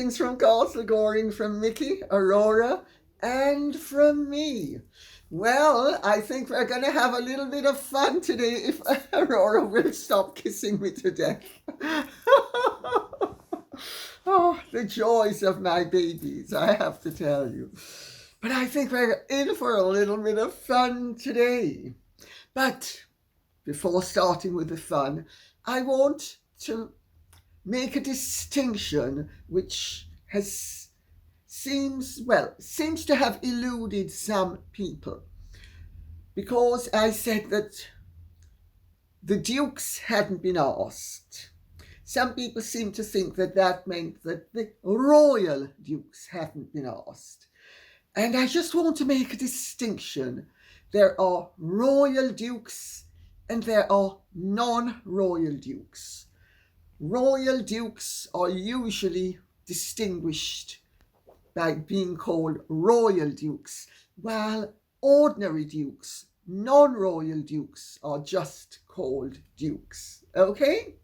Greetings from Castle Goring, from Mickey, Aurora, and from me. Well, I think we're going to have a little bit of fun today if Aurora will stop kissing me to death. Oh, the joys of my babies, I have to tell you. But I think we're in for a little bit of fun today. But before starting with the fun, I want to make a distinction which seems to have eluded some people. Because I said that the dukes hadn't been asked. Some people seem to think that that meant that the royal dukes hadn't been asked. And I just want to make a distinction. There are royal dukes and there are non-royal dukes. Royal dukes are usually distinguished by being called royal dukes, while ordinary dukes, non-royal dukes, are just called dukes. Okay?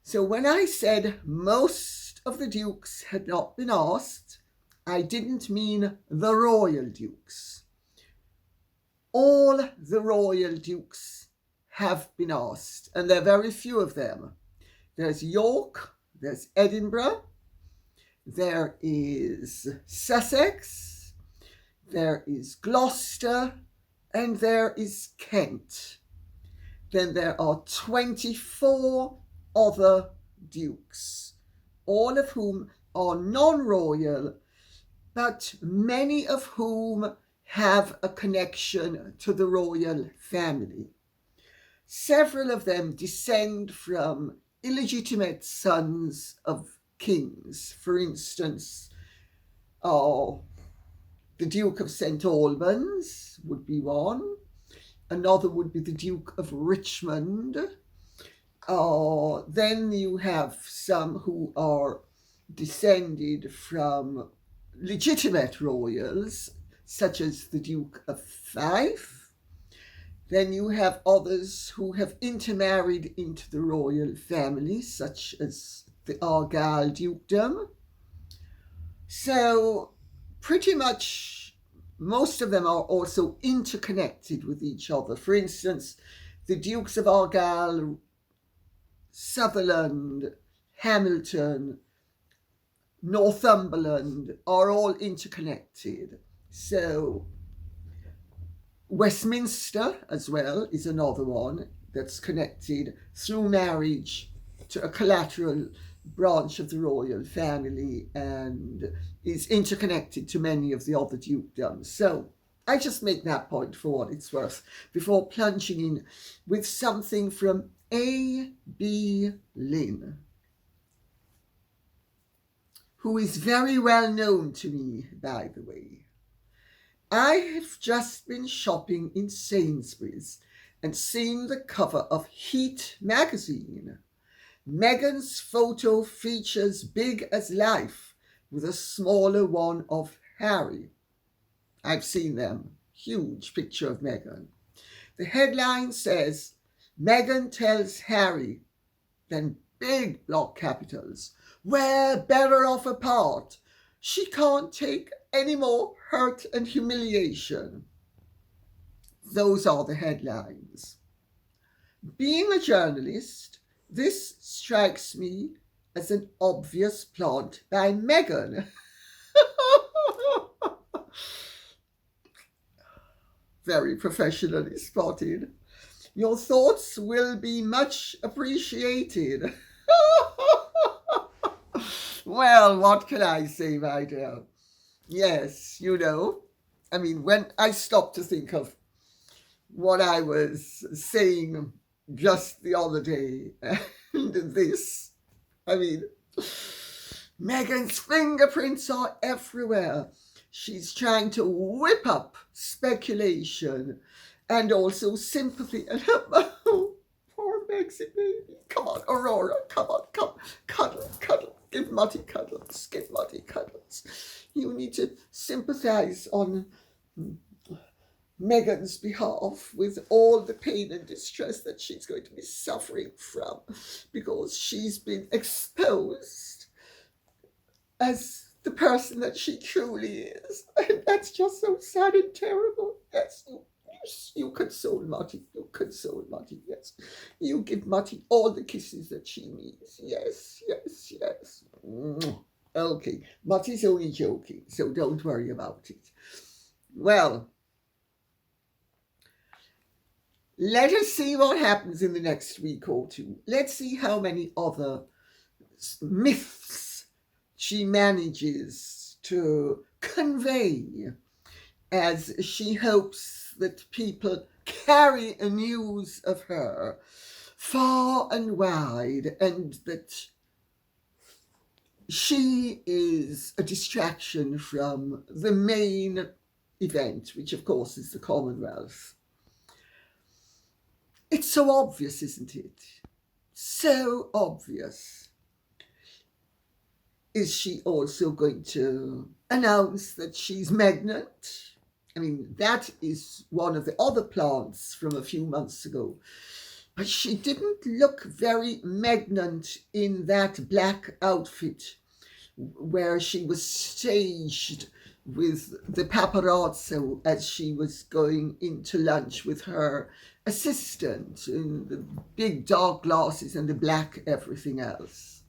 So when I said most of the dukes had not been asked, I didn't mean the royal dukes. All the royal dukes have been asked, and there are very few of them. There's York, there's Edinburgh, there is Sussex, there is Gloucester, and there is Kent. Then there are 24 other dukes, all of whom are non-royal, but many of whom have a connection to the royal family. Several of them descend from illegitimate sons of kings. For instance, the Duke of St. Albans would be one. Another would be the Duke of Richmond. Then you have some who are descended from legitimate royals, such as the Duke of Fife. Then you have others who have intermarried into the royal family, such as the Argyll dukedom. So pretty much most of them are also interconnected with each other. For instance, the Dukes of Argyll, Sutherland, Hamilton, Northumberland are all interconnected. So Westminster as well is another one that's connected through marriage to a collateral branch of the royal family and is interconnected to many of the other dukedoms. So I just make that point for what it's worth before plunging in with something from A.B. Lynn, who is very well known to me, by the way. I have just been shopping in Sainsbury's and seen the cover of Heat magazine. Meghan's photo features big as life with a smaller one of Harry. I've seen them. Huge picture of Meghan. The headline says, Meghan tells Harry, then big block capitals, we're better off apart. She can't take any more hurt and humiliation. Those are the headlines. Being a journalist, this strikes me as an obvious plant by Meghan. Very professionally spotted. Your thoughts will be much appreciated. Well, what can I say, my dear? Yes, when I stopped to think of what I was saying just the other day, and this, Meghan's fingerprints are everywhere. She's trying to whip up speculation and also sympathy. And oh, poor Megxie baby. Come on, Aurora, come on, cuddle. Give Muddy cuddles. You need to sympathise on Meghan's behalf with all the pain and distress that she's going to be suffering from because she's been exposed as the person that she truly is. And that's just so sad and terrible. Yes, you console Marty. You console Marty, yes. You give Marty all the kisses that she needs. Yes, yes, yes. Okay, Marty's only joking, so don't worry about it. Well, let us see what happens in the next week or two. Let's see how many other myths she manages to convey as she hopes that people carry a news of her far and wide, and that she is a distraction from the main event, which of course is the Commonwealth. It's so obvious, isn't it? So obvious. Is she also going to announce that she's pregnant? I mean, that is one of the other plants from a few months ago. But she didn't look very pregnant in that black outfit where she was staged with the paparazzo as she was going into lunch with her assistant in the big dark glasses and the black everything else.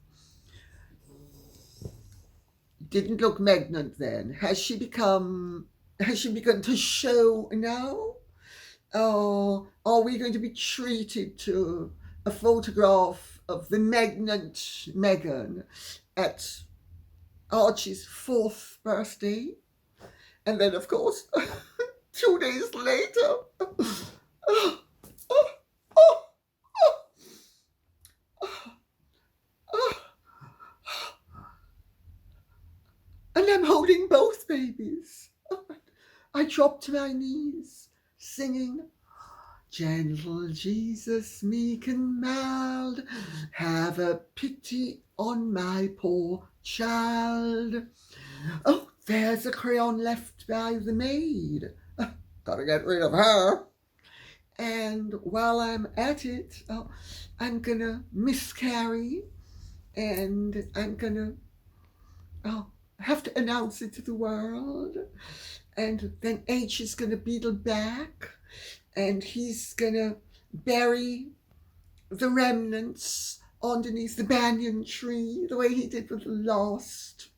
Didn't look pregnant then. Has she begun to show now? Are we going to be treated to a photograph of the pregnant Meghan at Archie's 4th birthday? And then, of course, 2 days later, and I'm holding both babies. I dropped to my knees, singing, "Gentle Jesus, meek and mild, have a pity on my poor child. Oh, there's a crayon left by the maid. Gotta get rid of her. And while I'm at it, I'm gonna miscarry, and I'm gonna have to announce it to the world. And then H is gonna beetle back, and he's gonna bury the remnants underneath the banyan tree, the way he did with the last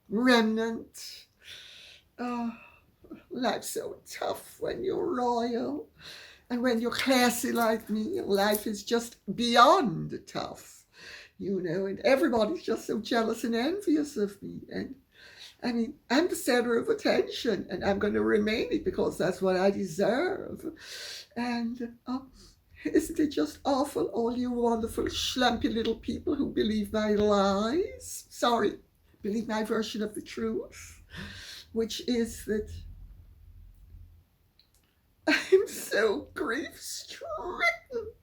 remnant. Life's so tough when you're royal, and when you're classy like me, life is just beyond tough, and everybody's just so jealous and envious of me. And I mean, I'm the center of attention, and I'm going to remain it because that's what I deserve. And isn't it just awful, all you wonderful, schlumpy little people who believe my lies? Believe my version of the truth, which is that I'm so grief-stricken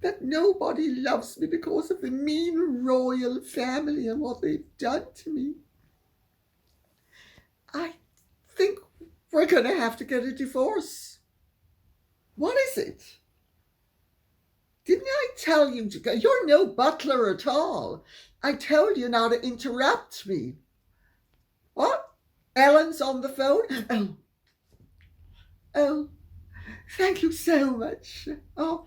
that nobody loves me because of the mean royal family and what they've done to me. I think we're going to have to get a divorce. What is it? Didn't I tell you to go? You're no butler at all. I told you not to interrupt me. What? Ellen's on the phone? Oh, thank you so much. Oh,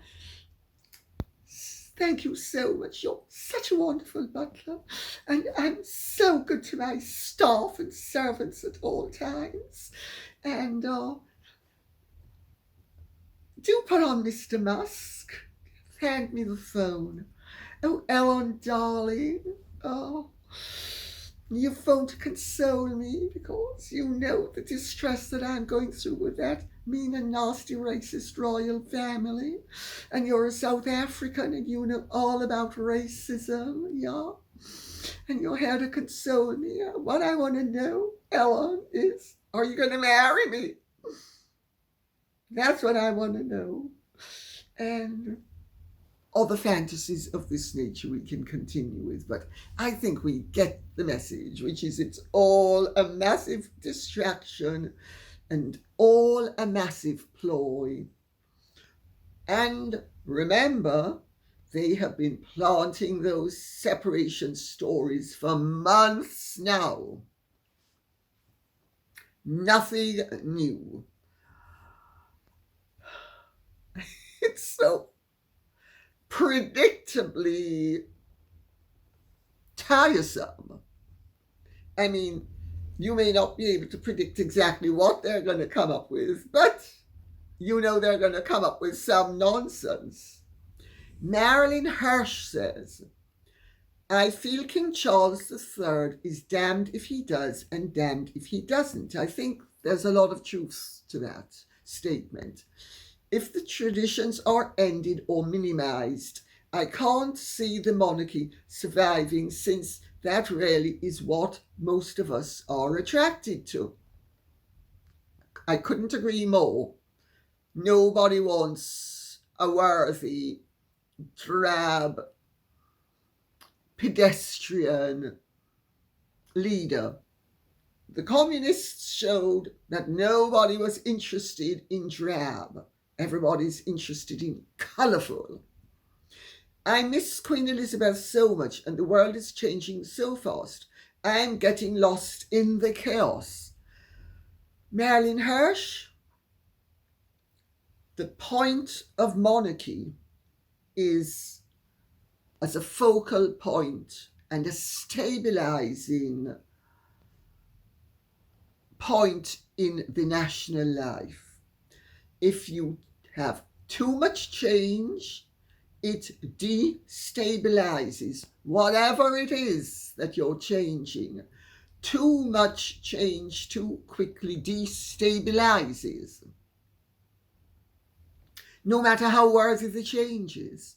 thank you so much. You're such a wonderful butler, and I'm so good to my staff and servants at all times. And do put on Mr. Musk. Hand me the phone. Oh, Ellen, darling. Oh, you phoned to console me because you know the distress that I'm going through with that mean and nasty racist royal family. And you're a South African and you know all about racism, yeah? And you're here to console me. What I want to know, Ellen, is, are you going to marry me? That's what I want to know. And other fantasies of this nature we can continue with, but I think we get the message, which is it's all a massive distraction and all a massive ploy. And remember They have been planting those separation stories for months now. Nothing new. It's so predictably tiresome. I mean, you may not be able to predict exactly what they're going to come up with, but you know they're going to come up with some nonsense. Marilyn Hirsch says, I feel King Charles III is damned if he does and damned if he doesn't. I think there's a lot of truth to that statement. If the traditions are ended or minimized, I can't see the monarchy surviving, since that really is what most of us are attracted to. I couldn't agree more. Nobody wants a worthy, drab, pedestrian leader. The communists showed that nobody was interested in drab. Everybody's interested in colourful. I miss Queen Elizabeth so much, and the world is changing so fast. I'm getting lost in the chaos. Marilyn Hirsch, the point of monarchy is as a focal point and a stabilizing point in the national life. If you have too much change, it destabilizes whatever it is that you're changing. Too much change too quickly destabilizes. No matter how worthy the change is,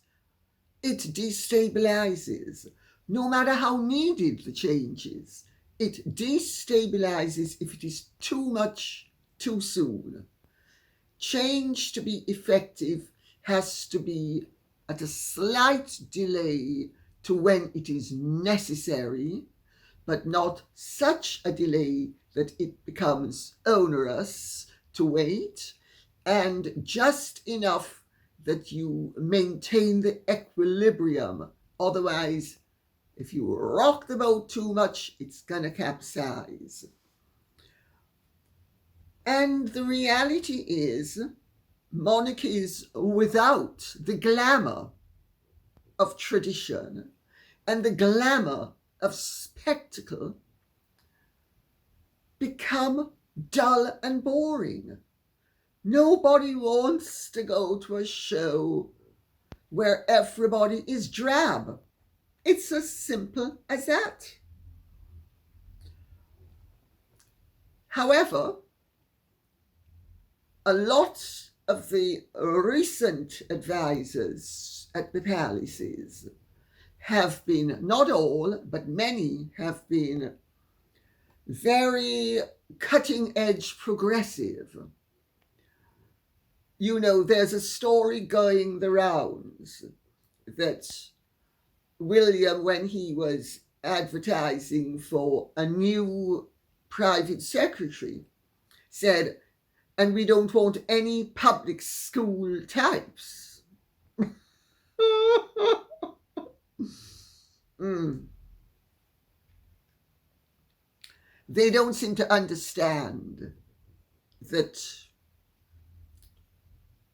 it destabilizes. No matter how needed the change is, it destabilizes if it is too much too soon. Change to be effective has to be at a slight delay to when it is necessary, but not such a delay that it becomes onerous to wait, and just enough that you maintain the equilibrium. Otherwise, if you rock the boat too much, it's gonna capsize. And the reality is, monarchies without the glamour of tradition and the glamour of spectacle become dull and boring. Nobody wants to go to a show where everybody is drab. It's as simple as that. However, a lot of the recent advisors at the palaces have been, not all, but many have been very cutting-edge progressive. You know, there's a story going the rounds that William, when he was advertising for a new private secretary, said, and we don't want any public school types. They don't seem to understand that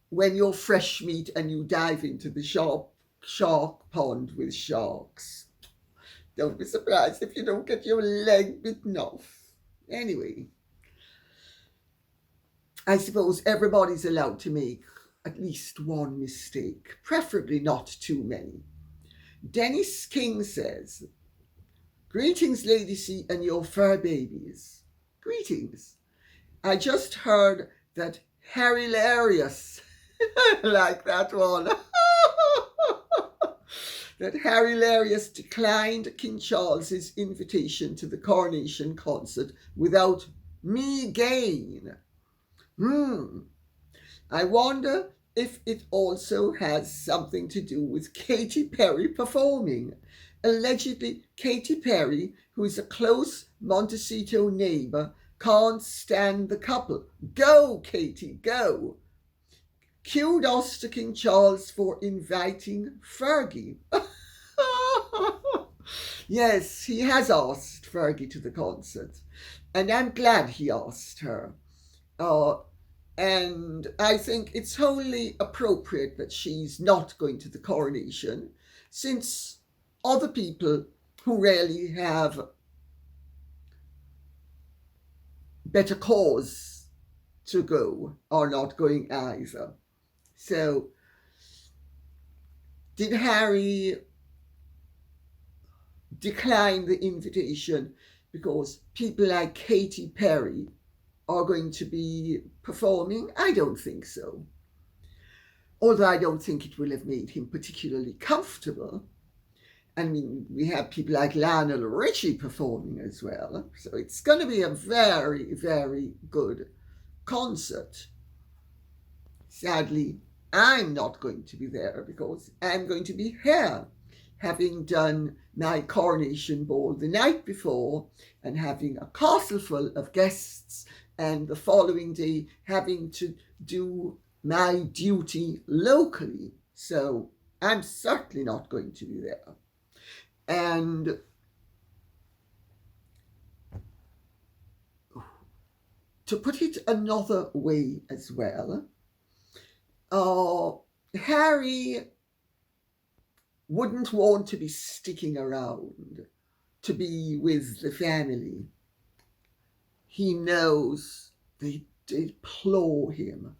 when you're fresh meat and you dive into the shark pond with sharks, don't be surprised if you don't get your leg bitten off. Anyway, I suppose everybody's allowed to make at least one mistake, preferably not too many. Dennis King says, greetings, Lady C and your fur babies. Greetings. I just heard that Harry-larious, like that one, that Harry-larious declined King Charles's invitation to the Coronation concert without me gain. I wonder if it also has something to do with Katy Perry performing. Allegedly, Katy Perry, who is a close Montecito neighbour, can't stand the couple. Go, Katy, go. Kudos to King Charles for inviting Fergie. Yes, he has asked Fergie to the concert, and I'm glad he asked her. Uh, and I think it's wholly appropriate that she's not going to the coronation, since other people who really have better cause to go are not going either. So, did Harry decline the invitation because people like Katy Perry are going to be performing? I don't think so. Although I don't think it will have made him particularly comfortable. I mean, we have people like Lionel Richie performing as well. So it's going to be a very, very good concert. Sadly, I'm not going to be there because I'm going to be here, having done my coronation ball the night before and having a castle full of guests, and the following day having to do my duty locally. So I'm certainly not going to be there. And to put it another way as well, Harry wouldn't want to be sticking around to be with the family. He knows they deplore him.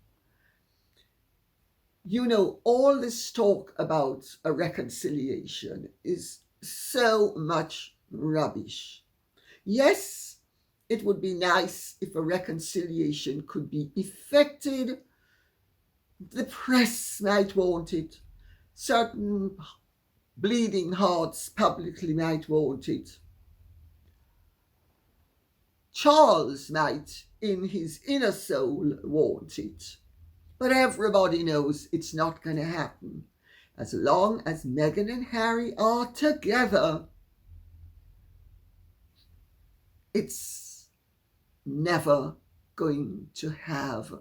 You know, all this talk about a reconciliation is so much rubbish. Yes, it would be nice if a reconciliation could be effected. The press might want it. Certain bleeding hearts publicly might want it. Charles might, in his inner soul, want it. But everybody knows it's not going to happen. As long as Meghan and Harry are together, it's never going to have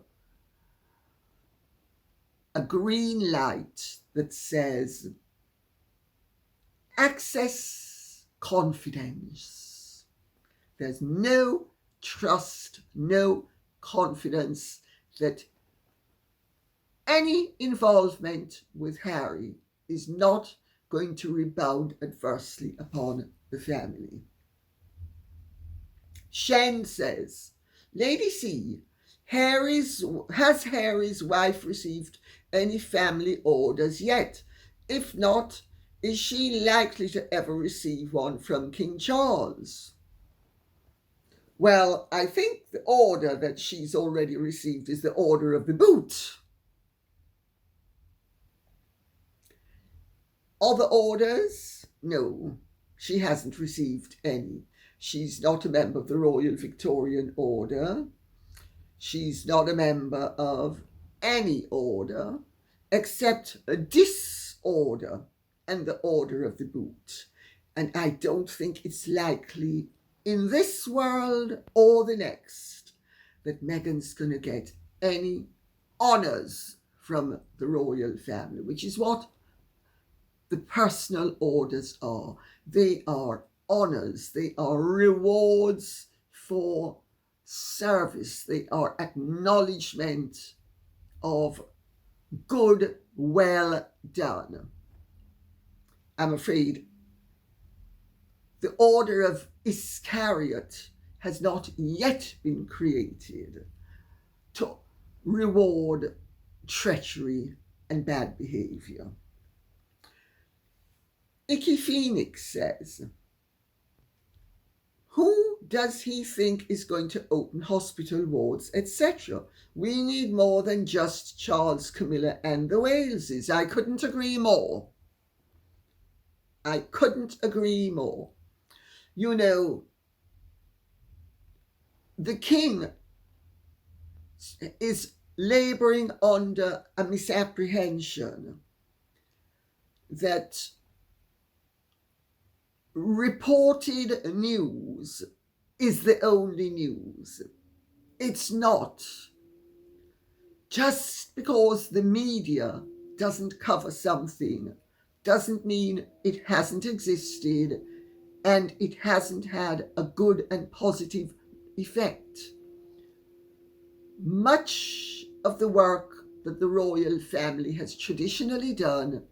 a green light that says access confidence. There's no trust, no confidence that any involvement with Harry is not going to rebound adversely upon the family. Shen says, Lady C, has Harry's wife received any family orders yet? If not, is she likely to ever receive one from King Charles? Well, I think the order that she's already received is the Order of the Boot. Other orders? No, she hasn't received any. She's not a member of the Royal Victorian Order. She's not a member of any order except a disorder and the Order of the Boot. And I don't think it's likely in this world or the next that Meghan's going to get any honours from the royal family, which is what the personal orders are. They are honours, they are rewards for service, they are acknowledgement of good, well done. I'm afraid the Order of Iscariot has not yet been created to reward treachery and bad behaviour. Icky Phoenix says, who does he think is going to open hospital wards, etc.? We need more than just Charles, Camilla and the Waleses. I couldn't agree more. I couldn't agree more. You know, the king is labouring under a misapprehension that reported news is the only news. It's not. Just because the media doesn't cover something doesn't mean it hasn't existed and it hasn't had a good and positive effect. Much of the work that the royal family has traditionally done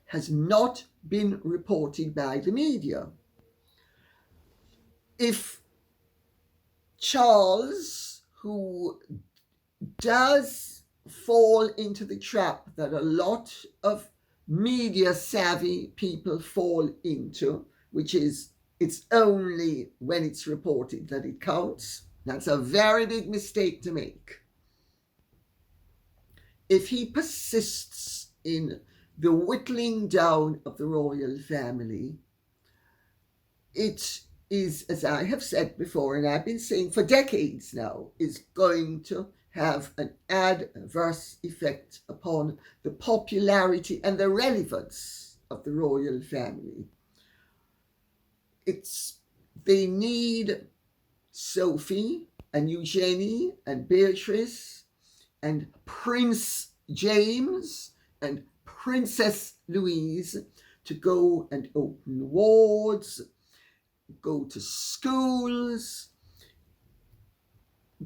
has not been reported by the media. If Charles, who does fall into the trap that a lot of media savvy people fall into, which is it's only when it's reported that it counts. That's a very big mistake to make. If he persists in the whittling down of the royal family, it is, as I have said before, and I've been saying for decades now, is going to have an adverse effect upon the popularity and the relevance of the royal family. They need Sophie and Eugenie and Beatrice and Prince James and Princess Louise to go and open wards, go to schools,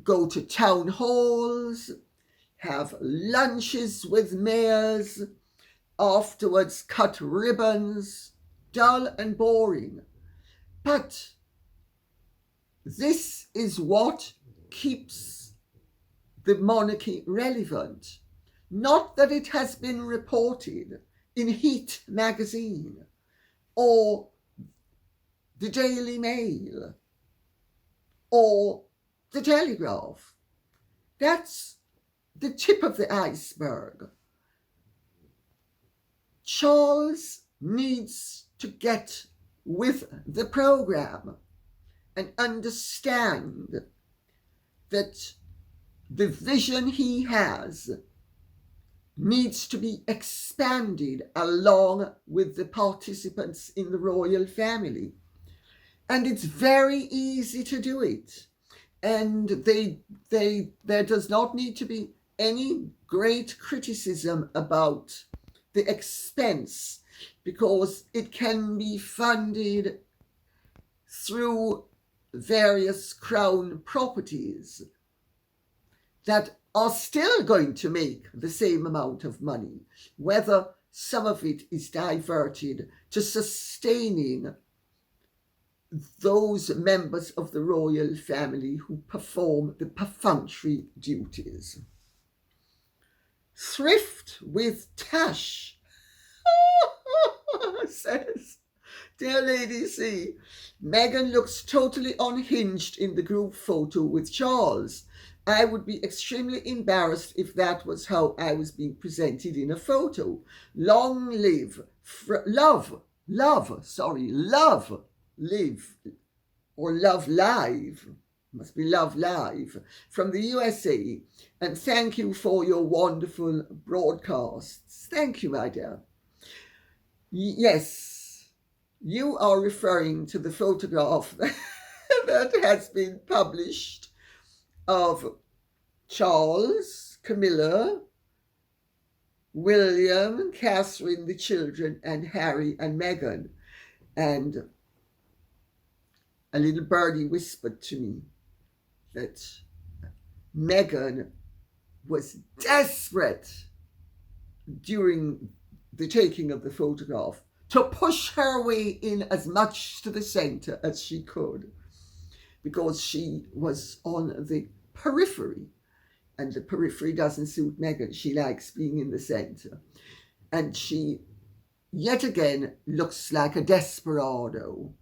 go to town halls, have lunches with mayors, afterwards cut ribbons, dull and boring. But this is what keeps the monarchy relevant. Not that it has been reported in Heat magazine or the Daily Mail or the Telegraph. That's the tip of the iceberg. Charles needs to get with the program and understand that the vision he has needs to be expanded along with the participants in the royal family. And it's very easy to do it. And there does not need to be any great criticism about the expense, because it can be funded through various crown properties that are still going to make the same amount of money, whether some of it is diverted to sustaining those members of the royal family who perform the perfunctory duties. Thrift with Tash says, dear Lady C, Meghan looks totally unhinged in the group photo with Charles. I would be extremely embarrassed if that was how I was being presented in a photo. Long live, love, live, or love live, must be love live, from the USA, and thank you for your wonderful broadcasts. Thank you, my dear. Yes, you are referring to the photograph that has been published of Charles, Camilla, William, Catherine, the children, and Harry and Meghan. And a little birdie whispered to me that Meghan was desperate during the taking of the photograph to push her way in as much to the centre as she could, because she was on the periphery, and the periphery doesn't suit Meghan. She likes being in the centre, and she yet again looks like a desperado.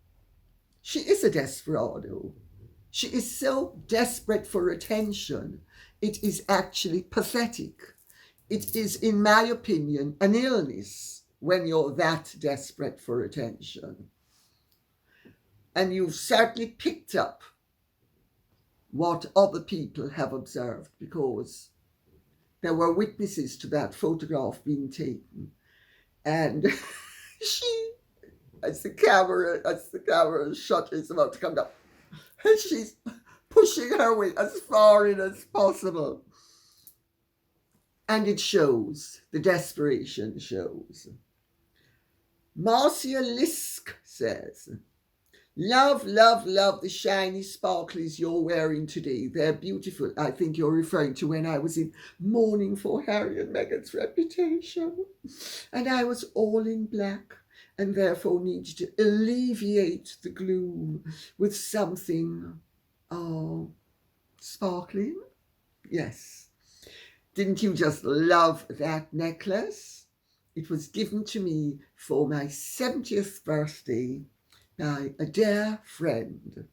She is a desperado. She is so desperate for attention, it is actually pathetic. It is, in my opinion, an illness when you're that desperate for attention. And you've certainly picked up what other people have observed, because there were witnesses to that photograph being taken. And she, as the camera shot is about to come down, and she's pushing her way as far in as possible. And it shows, the desperation shows. Marcia Lisk says, love, love, love the shiny sparklies you're wearing today. They're beautiful. I think you're referring to when I was in mourning for Harry and Meghan's reputation. And I was all in black and therefore needed to alleviate the gloom with something, sparkling. Yes. Didn't you just love that necklace? It was given to me for my 70th birthday by a dear friend.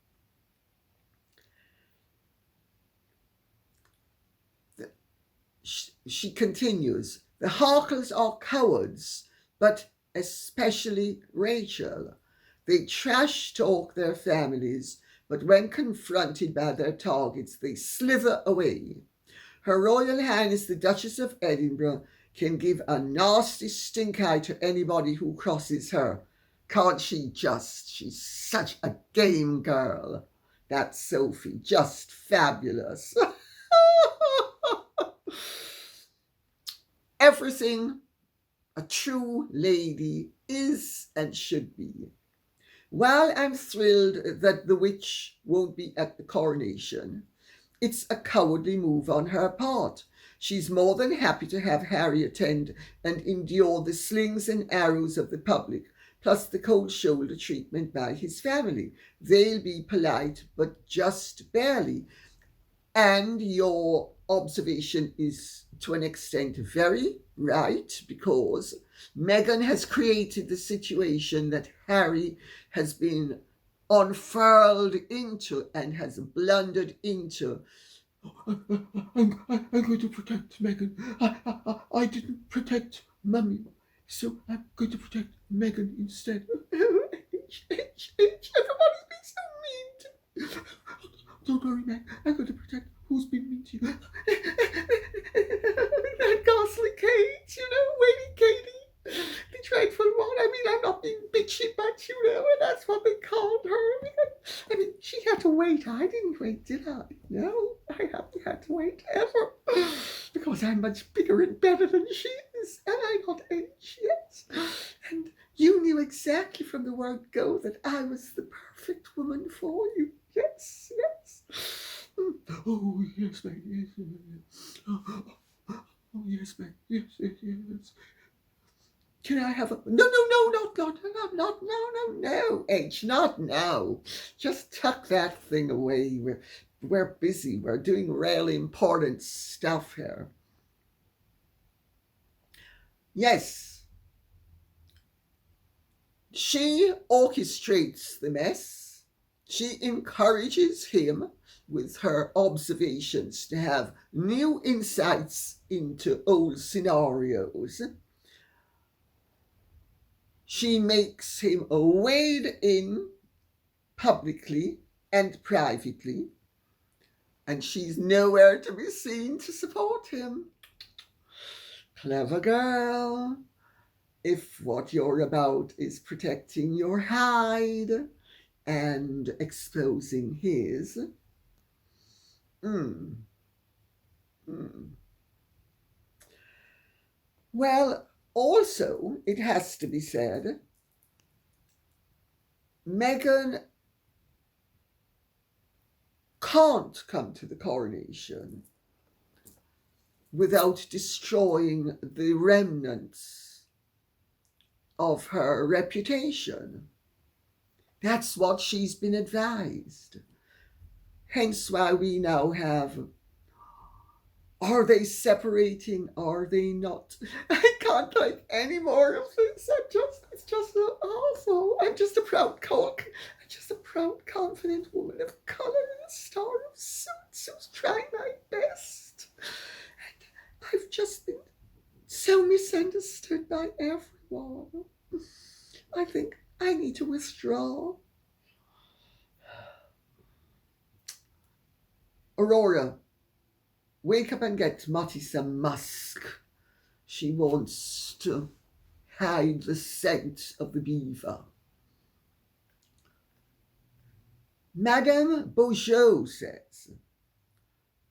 She continues, the Harkles are cowards, but especially Rachel. They trash talk their families, but when confronted by their targets, they slither away. Her Royal Highness the Duchess of Edinburgh can give a nasty stink eye to anybody who crosses her. Can't she just? She's such a game girl. That Sophie, just fabulous. Everything a true lady is and should be. While I'm thrilled that the witch won't be at the coronation, it's a cowardly move on her part. She's more than happy to have Harry attend and endure the slings and arrows of the public, plus the cold shoulder treatment by his family. They'll be polite, but just barely. And your observation is, to an extent, very right, because Meghan has created the situation that Harry has been unfurled into and has blundered into. I'm going to protect Meghan. I didn't protect Mummy, so I'm going to protect Meghan instead. Everybody's been so mean to me. Don't worry, Meg. I'm going to protect who's been mean to you. That ghastly Kate, Lady Katy. The dreadful one. I'm not being bitchy, but and that's what they called her. I mean, she had to wait. I didn't wait, did I? No, I haven't had to wait ever. Because I'm much bigger and better than she is, and I'm not age yet. And you knew exactly from the word go that I was the perfect woman for you. Yes, yes. Oh, yes, mate. Yes, yes. Oh, yes, mate. Yes, yes, yes. Can I have a... No, H, not now. Just tuck that thing away. We're busy. We're doing really important stuff here. Yes. She orchestrates the mess. She encourages him with her observations to have new insights into old scenarios. She makes him wade in publicly and privately, and she's nowhere to be seen to support him. Clever girl. If what you're about is protecting your hide and exposing his. Well, also, it has to be said, Meghan can't come to the coronation without destroying the remnants of her reputation. That's what she's been advised. Hence why we now have, are they separating? Are they not? I can't take any more of this. It's just so awful. I'm just a proud cock. I'm just a proud, confident woman of colour in a star of suits who's trying my best. And I've just been so misunderstood by everyone. I think I need to withdraw. Aurora, wake up and get Motty some musk. She wants to hide the scent of the beaver. Madame Beaujeu says,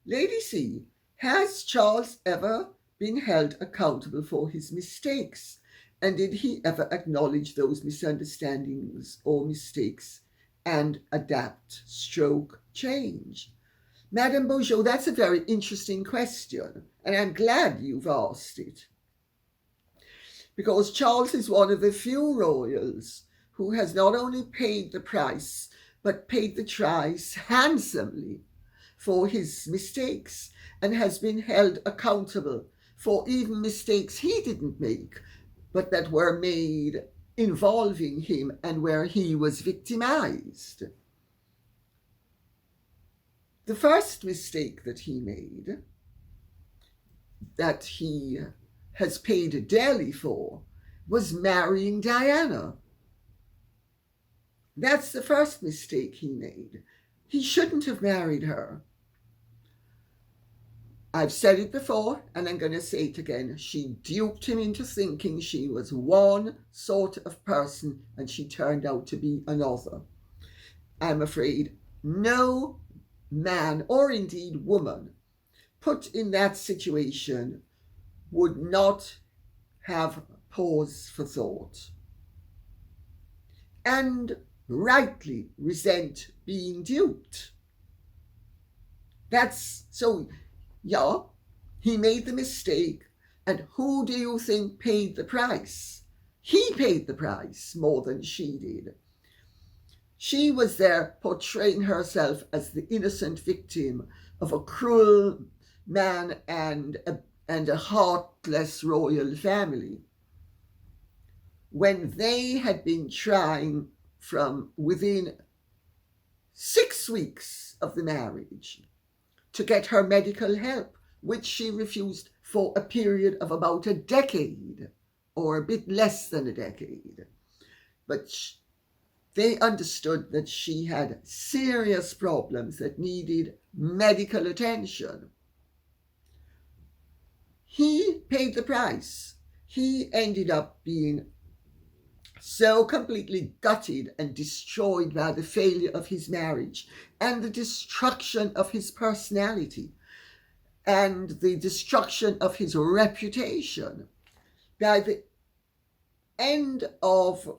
Lady C, has Charles ever been held accountable for his mistakes? And did he ever acknowledge those misunderstandings or mistakes and adapt, stroke, change? Madame Beaujeu, that's a very interesting question, and I'm glad you've asked it. Because Charles is one of the few royals who has not only paid the price, but paid the price handsomely for his mistakes and has been held accountable for even mistakes he didn't make, but that were made involving him and where he was victimized. The first mistake that he made, that he has paid dearly for, was marrying Diana. That's the first mistake he made. He shouldn't have married her. I've said it before, and I'm going to say it again. She duped him into thinking she was one sort of person, and she turned out to be another. I'm afraid no man, or indeed woman, put in that situation would not have pause for thought and rightly resent being duped. That's so. Yeah, he made the mistake, and who do you think paid the price? He paid the price more than she did. She was there portraying herself as the innocent victim of a cruel man and a heartless royal family, when they had been trying from within 6 weeks of the marriage to get her medical help, which she refused for a period of about a decade, or a bit less than a decade. But they understood that she had serious problems that needed medical attention. He paid the price. He ended up being so completely gutted and destroyed by the failure of his marriage and the destruction of his personality and the destruction of his reputation. By the end of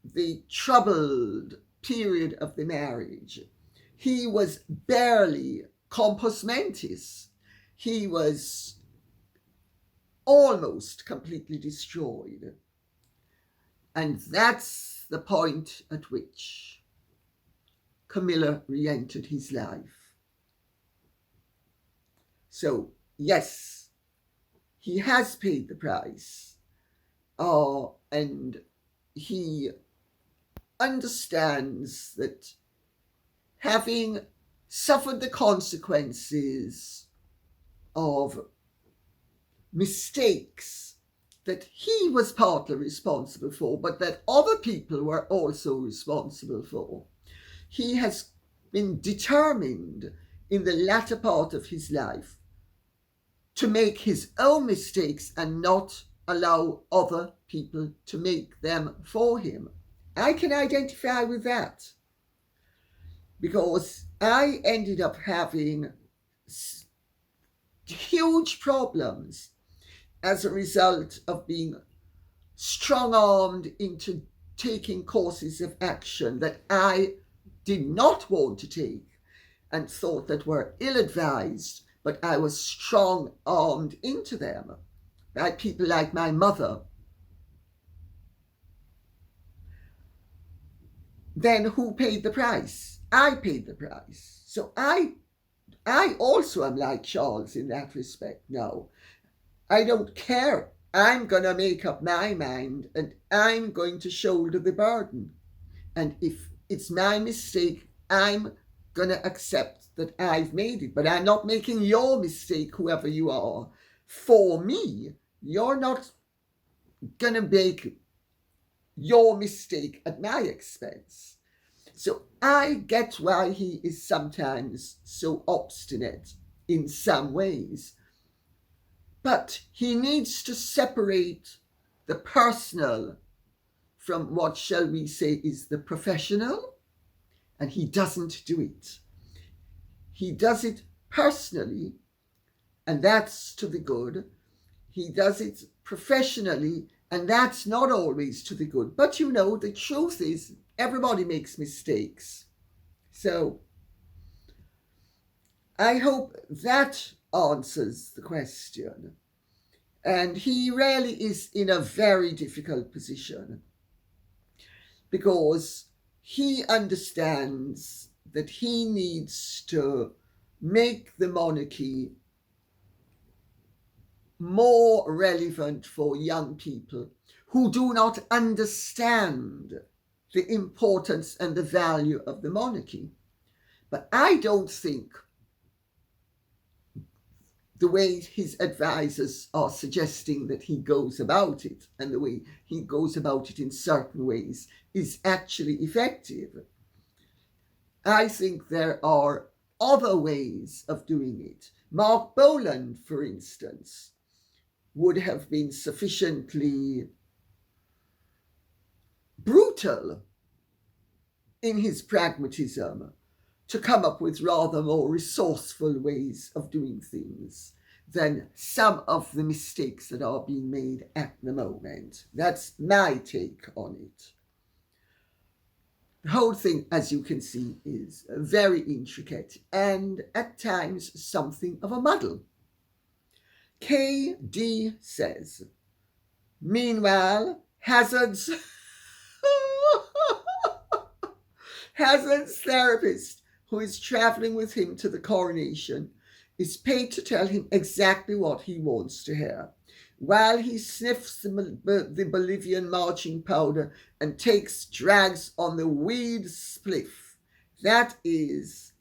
the troubled period of the marriage, he was barely compos mentis. He was almost completely destroyed. And that's the point at which Camilla re-entered his life. So, yes, he has paid the price. And he understands that having suffered the consequences of mistakes that he was partly responsible for, but that other people were also responsible for, he has been determined in the latter part of his life to make his own mistakes and not allow other people to make them for him. I can identify with that because I ended up having huge problems as a result of being strong-armed into taking courses of action that I did not want to take and thought that were ill-advised, but I was strong-armed into them by people like my mother. Then who paid the price? I paid the price. So I also am like Charles in that respect now. I don't care. I'm going to make up my mind and I'm going to shoulder the burden. And if it's my mistake, I'm going to accept that I've made it. But I'm not making your mistake, whoever you are, for me. You're not going to make your mistake at my expense. So I get why he is sometimes so obstinate in some ways. But he needs to separate the personal from what shall we say is the professional, and he doesn't do it. He does it personally, and that's to the good. he does it professionally, and that's not always to the good. But you know, the truth is, everybody makes mistakes. So I hope that answers the question. And he really is in a very difficult position because he understands that he needs to make the monarchy more relevant for young people who do not understand the importance and the value of the monarchy. But I don't think the way his advisors are suggesting that he goes about it, and the way he goes about it in certain ways, is actually effective. I think there are other ways of doing it. Mark Boland, for instance, would have been sufficiently brutal in his pragmatism to come up with rather more resourceful ways of doing things than some of the mistakes that are being made at the moment. That's my take on it. The whole thing, as you can see, is very intricate and at times something of a muddle. KD says, meanwhile, Hazard's therapist, who is traveling with him to the coronation, is paid to tell him exactly what he wants to hear, while he sniffs the Bolivian marching powder and takes drags on the weed spliff. That is,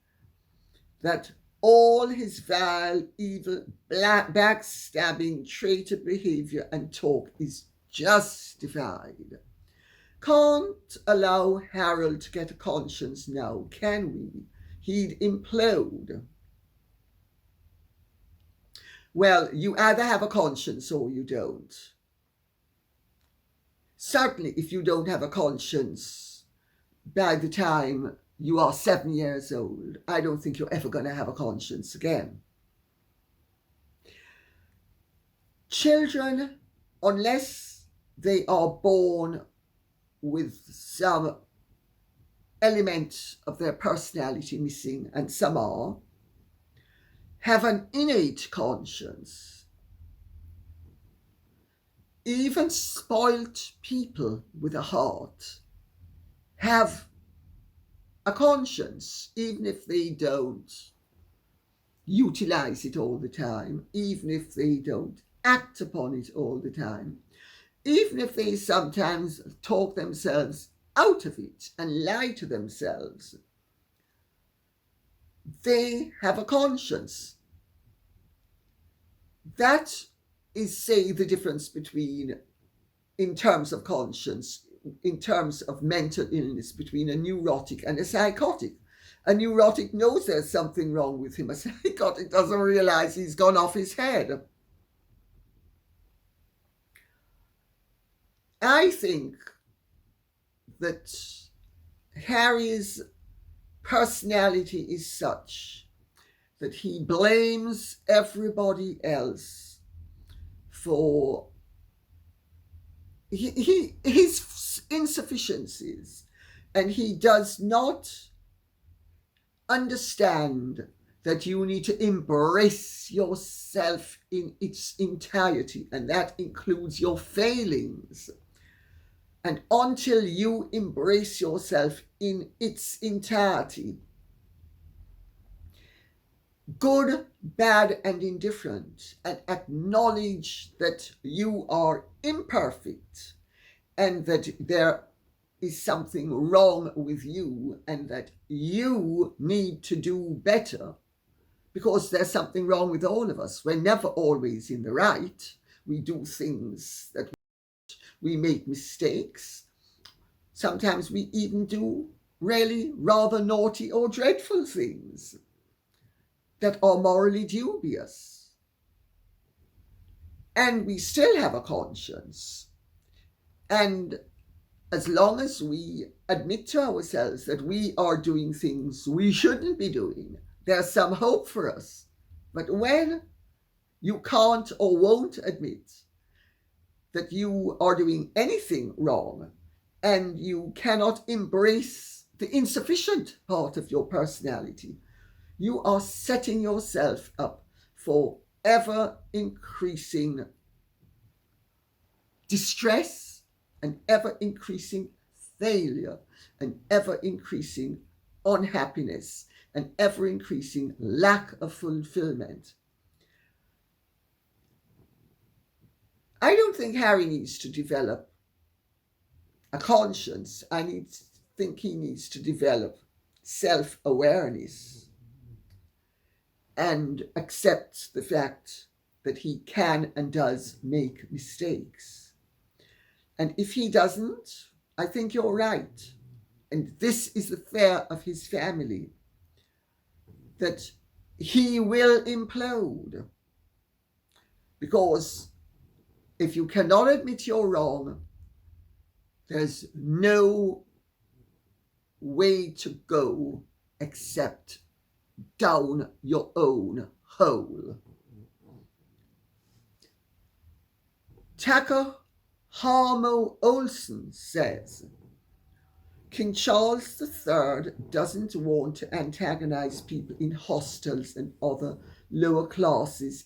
that all his vile, evil, backstabbing, traitor behavior and talk is justified. Can't allow Harold to get a conscience now, can we? He'd implode. Well, you either have a conscience or you don't. Certainly, if you don't have a conscience by the time you are 7 years old, I don't think you're ever going to have a conscience again. Children, unless they are born with some element of their personality missing, and some are, have an innate conscience. Even spoilt people with a heart have a conscience, even if they don't utilize it all the time, even if they don't act upon it all the time, even if they sometimes talk themselves out of it and lie to themselves. They have a conscience. That is, say, the difference between, in terms of conscience, in terms of mental illness, between a neurotic and a psychotic. A neurotic knows there's something wrong with him. A psychotic doesn't realize he's gone off his head. I think that Harry's personality is such that he blames everybody else for his insufficiencies, and he does not understand that you need to embrace yourself in its entirety, and that includes your failings. And until you embrace yourself in its entirety, good, bad, and indifferent, and acknowledge that you are imperfect and that there is something wrong with you and that you need to do better, because there's something wrong with all of us. We're never always in the right. We do things that we make mistakes. Sometimes we even do really rather naughty or dreadful things that are morally dubious. And we still have a conscience. And as long as we admit to ourselves that we are doing things we shouldn't be doing, there's some hope for us. But when You can't or won't admit that you are doing anything wrong, and you cannot embrace the insufficient part of your personality. You are setting yourself up for ever increasing distress, and ever increasing failure, and ever increasing unhappiness, and ever increasing lack of fulfillment. I don't think Harry needs to develop a conscience. Think he needs to develop self-awareness and accept the fact that he can and does make mistakes. And if he doesn't, I think you're right. And this is the fear of his family, that he will implode. Because if you cannot admit you're wrong, there's no way to go except down your own hole. Tucker Harmo Olsen says, King Charles III doesn't want to antagonize people in hostels and other lower classes,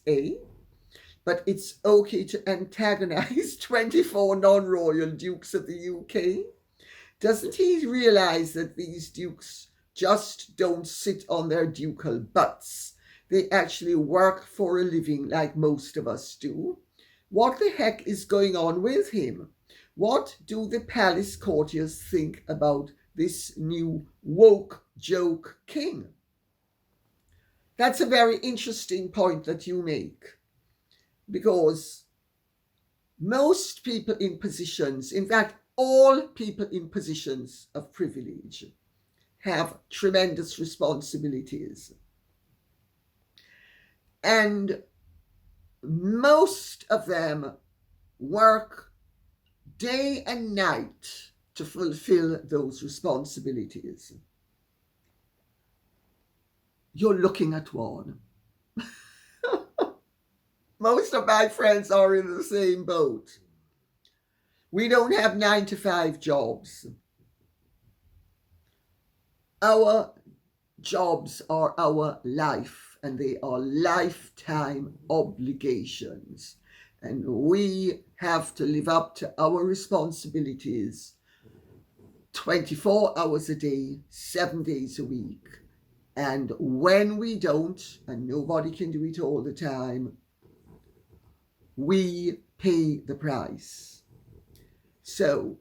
but it's okay to antagonize 24 non-royal dukes of the UK. Doesn't he realize that these dukes just don't sit on their ducal butts? They actually work for a living like most of us do. What the heck is going on with him? What do the palace courtiers think about this new woke joke king? That's a very interesting point that you make, because most people in positions, in fact, all people in positions of privilege, have tremendous responsibilities. And most of them work day and night to fulfill those responsibilities. You're looking at one. Most of my friends are in the same boat. We don't have 9-to-5 jobs. Our jobs are our life, and they are lifetime obligations. And we have to live up to our responsibilities 24 hours a day, 7 days a week. And when we don't, and nobody can do it all the time, we pay the price. So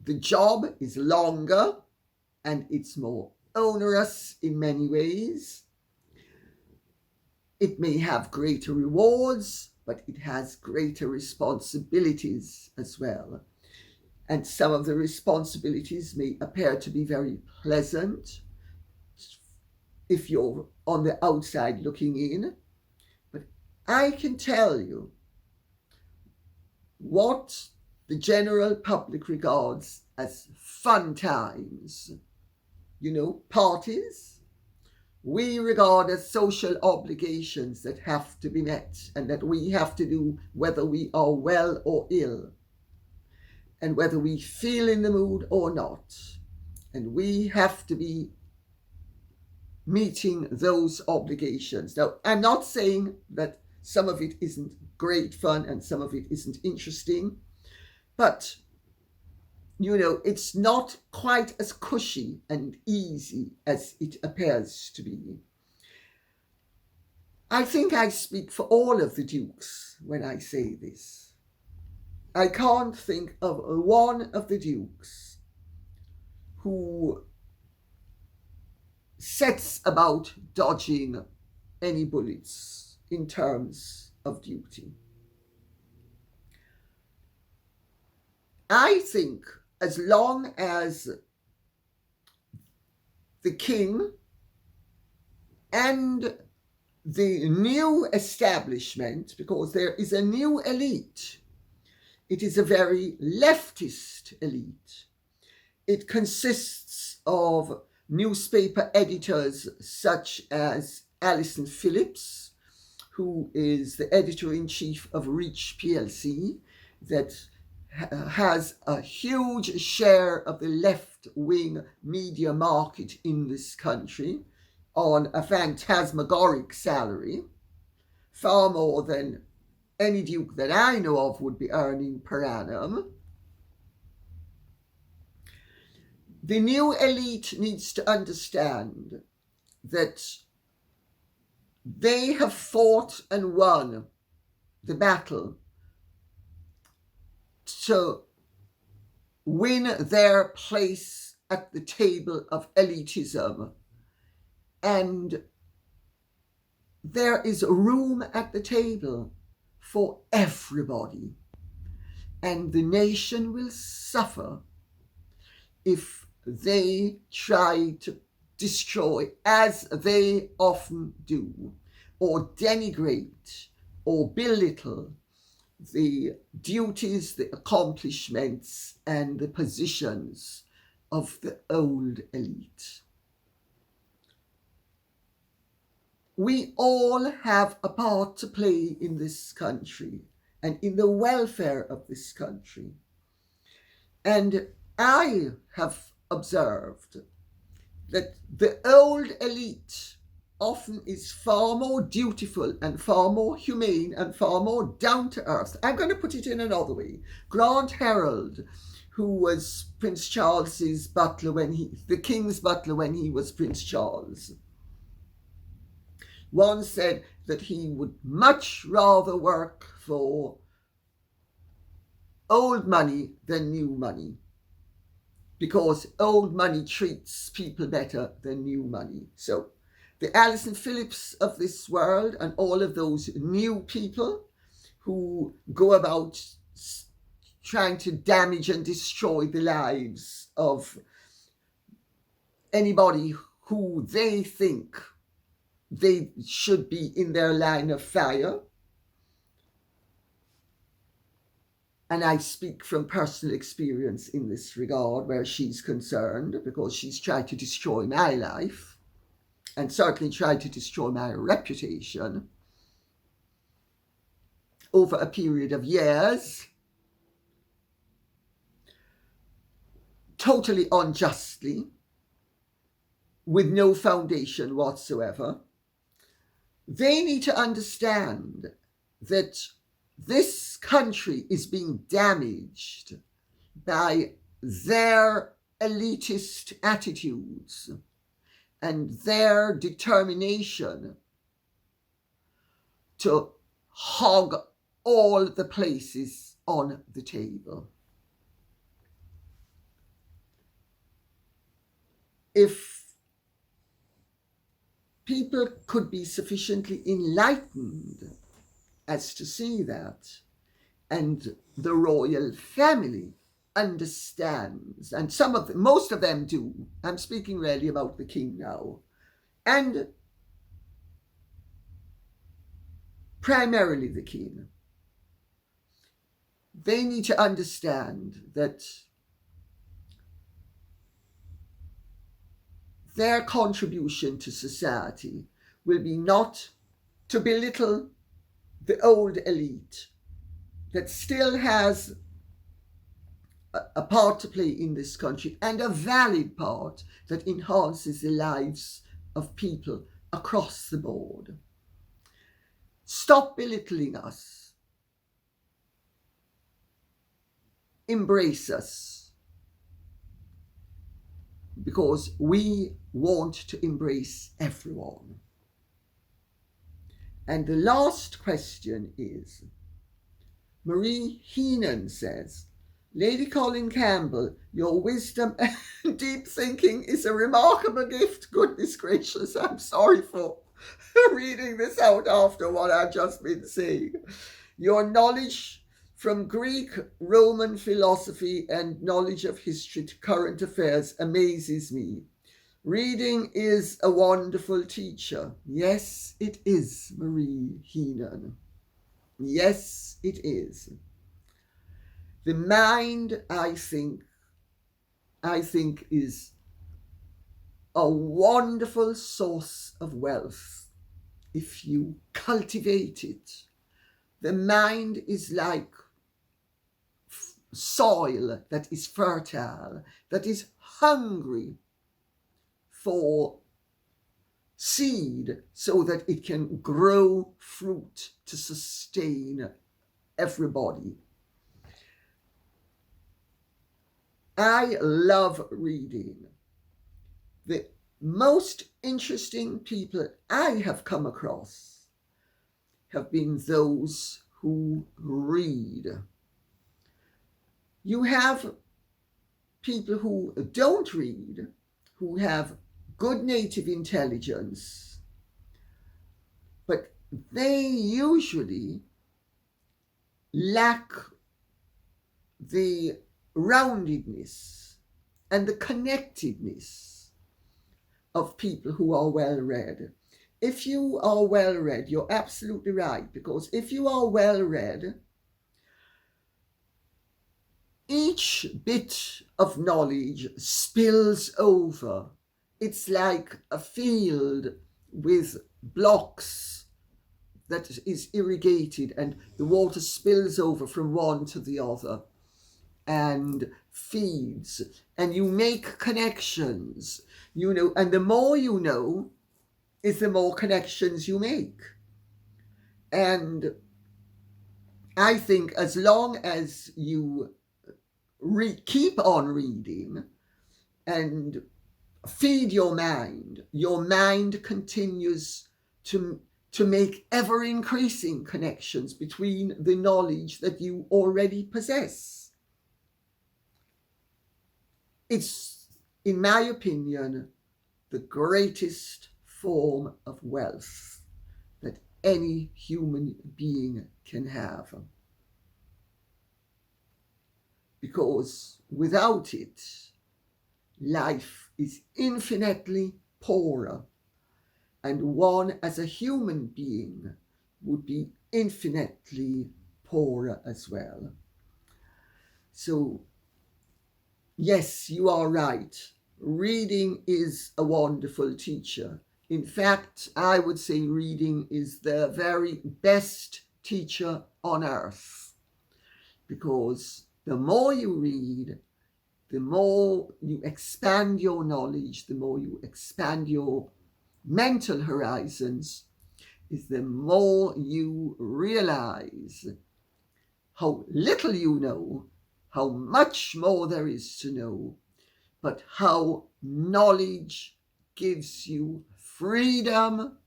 the job is longer and it's more onerous in many ways. It may have greater rewards, but it has greater responsibilities as well. And some of the responsibilities may appear to be very pleasant if you're on the outside looking in. But I can tell you what the general public regards as fun times, parties, we regard as social obligations that have to be met and that we have to do whether we are well or ill, and whether we feel in the mood or not. And we have to be meeting those obligations. Now, I'm not saying that some of it isn't great fun and some of it isn't interesting, but it's not quite as cushy and easy as it appears to be. I think I speak for all of the dukes when I say this. I can't think of one of the dukes who sets about dodging any bullets in terms of duty. I think as long as the king and the new establishment, because there is a new elite, it is a very leftist elite. It consists of newspaper editors such as Alison Phillips, who is the editor-in-chief of Reach PLC, that has a huge share of the left-wing media market in this country, on a phantasmagoric salary, far more than any duke that I know of would be earning per annum. The new elite needs to understand that they have fought and won the battle to win their place at the table of elitism. And there is room at the table for everybody. And the nation will suffer if they try to destroy, as they often do, or denigrate or belittle the duties, the accomplishments, and the positions of the old elite. We all have a part to play in this country and in the welfare of this country. And I have observed that the old elite often is far more dutiful and far more humane and far more down to earth. I'm going to put it in another way. Grant Harold, who was Prince Charles's butler the king's butler when he was Prince Charles, once said that he would much rather work for old money than new money, because old money treats people better than new money. So the Alison Phillips of this world and all of those new people who go about trying to damage and destroy the lives of anybody who they think they should be in their line of fire. And I speak from personal experience in this regard where she's concerned, because she's tried to destroy my life and certainly tried to destroy my reputation over a period of years, totally unjustly, with no foundation whatsoever. They need to understand that this country is being damaged by their elitist attitudes and their determination to hog all the places on the table. If people could be sufficiently enlightened as to see that, and the royal family understands, and most of them do. I'm speaking really about the king now, and primarily the king. They need to understand that their contribution to society will be not to belittle the old elite that still has a part to play in this country, and a valid part that enhances the lives of people across the board. Stop belittling us. Embrace us, because we want to embrace everyone. And the last question is, Marie Heenan says, Lady Colin Campbell, your wisdom and deep thinking is a remarkable gift. Goodness gracious, I'm sorry for reading this out after what I've just been saying. Your knowledge from Greek, Roman philosophy and knowledge of history to current affairs amazes me. Reading is a wonderful teacher. Yes, it is, Marie Heenan. Yes, it is. The mind, I think, is a wonderful source of wealth if you cultivate it. The mind is like soil that is fertile, that is hungry for seed so that it can grow fruit to sustain everybody. I love reading. The most interesting people I have come across have been those who read. You have people who don't read, who have good native intelligence, but they usually lack the roundedness and the connectedness of people who are well read. If you are well read, you're absolutely right, because if you are well read, each bit of knowledge spills over. It's like a field with blocks that is irrigated, and the water spills over from one to the other and feeds, and you make connections, and the more you know is the more connections you make. And I think as long as you keep on reading and feed your mind continues to make ever increasing connections between the knowledge that you already possess. It's, in my opinion, the greatest form of wealth that any human being can have. Because without it, life is infinitely poorer, and one as a human being would be infinitely poorer as well. So, yes, you are right. Reading is a wonderful teacher. In fact, I would say reading is the very best teacher on earth, because the more you read, the more you expand your knowledge, the more you expand your mental horizons, is the more you realize how little you know, how much more there is to know, but how knowledge gives you freedom,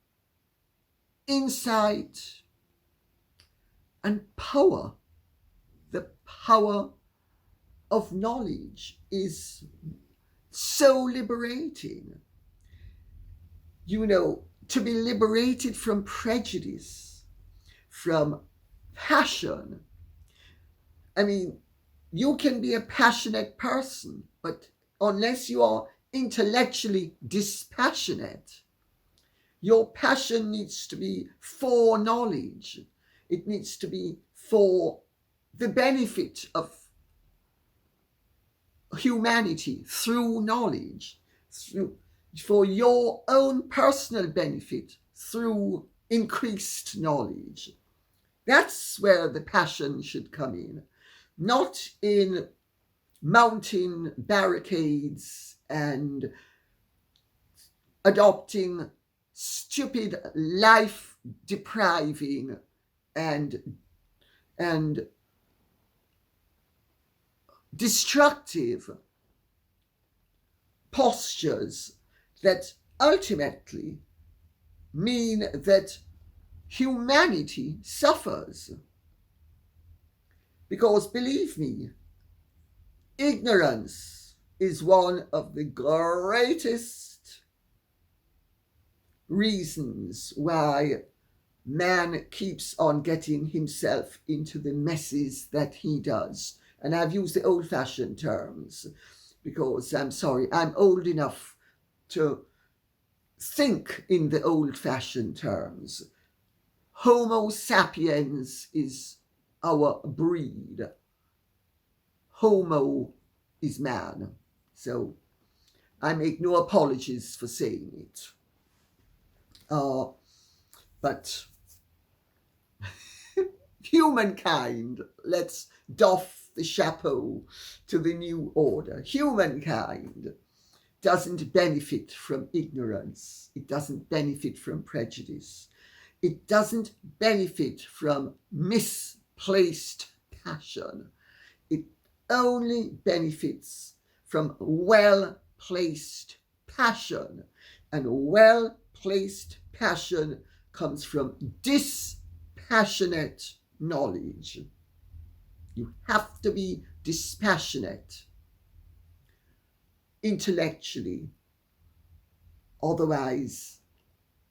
insight, and power. The power of knowledge is so liberating. To be liberated from prejudice, from passion. I mean, you can be a passionate person, but unless you are intellectually dispassionate, your passion needs to be for knowledge. It needs to be for the benefit of humanity through knowledge, for your own personal benefit through increased knowledge. That's where the passion should come in, not in mounting barricades and adopting stupid, life depriving and destructive postures that ultimately mean that humanity suffers. Because believe me, ignorance is one of the greatest reasons why man keeps on getting himself into the messes that he does. And I've used the old-fashioned terms because I'm sorry, I'm old enough to think in the old-fashioned terms. Homo sapiens is our breed. Homo is man. So I make no apologies for saying it. But humankind, let's doff the chapeau to the new order. Humankind doesn't benefit from ignorance. It doesn't benefit from prejudice. It doesn't benefit from misplaced passion. It only benefits from well-placed passion. And well-placed passion comes from dispassionate knowledge. You have to be dispassionate intellectually. Otherwise,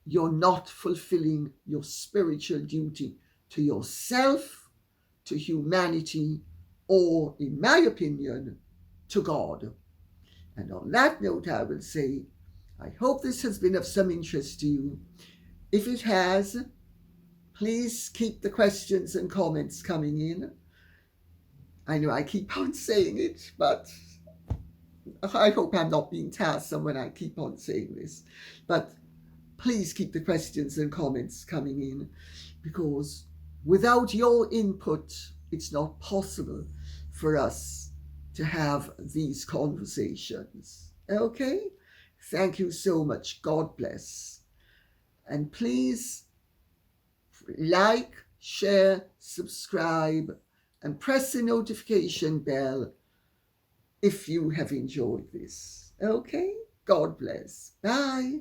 you're not fulfilling your spiritual duty to yourself, to humanity, or, in my opinion, to God. And on that note, I will say, I hope this has been of some interest to you. If it has, please keep the questions and comments coming in. I know I keep on saying it, but I hope I'm not being tiresome when I keep on saying this. But please keep the questions and comments coming in, because without your input, it's not possible for us to have these conversations. Okay? Thank you so much. God bless. And please like, share, subscribe, and press the notification bell if you have enjoyed this. Okay? God bless. Bye.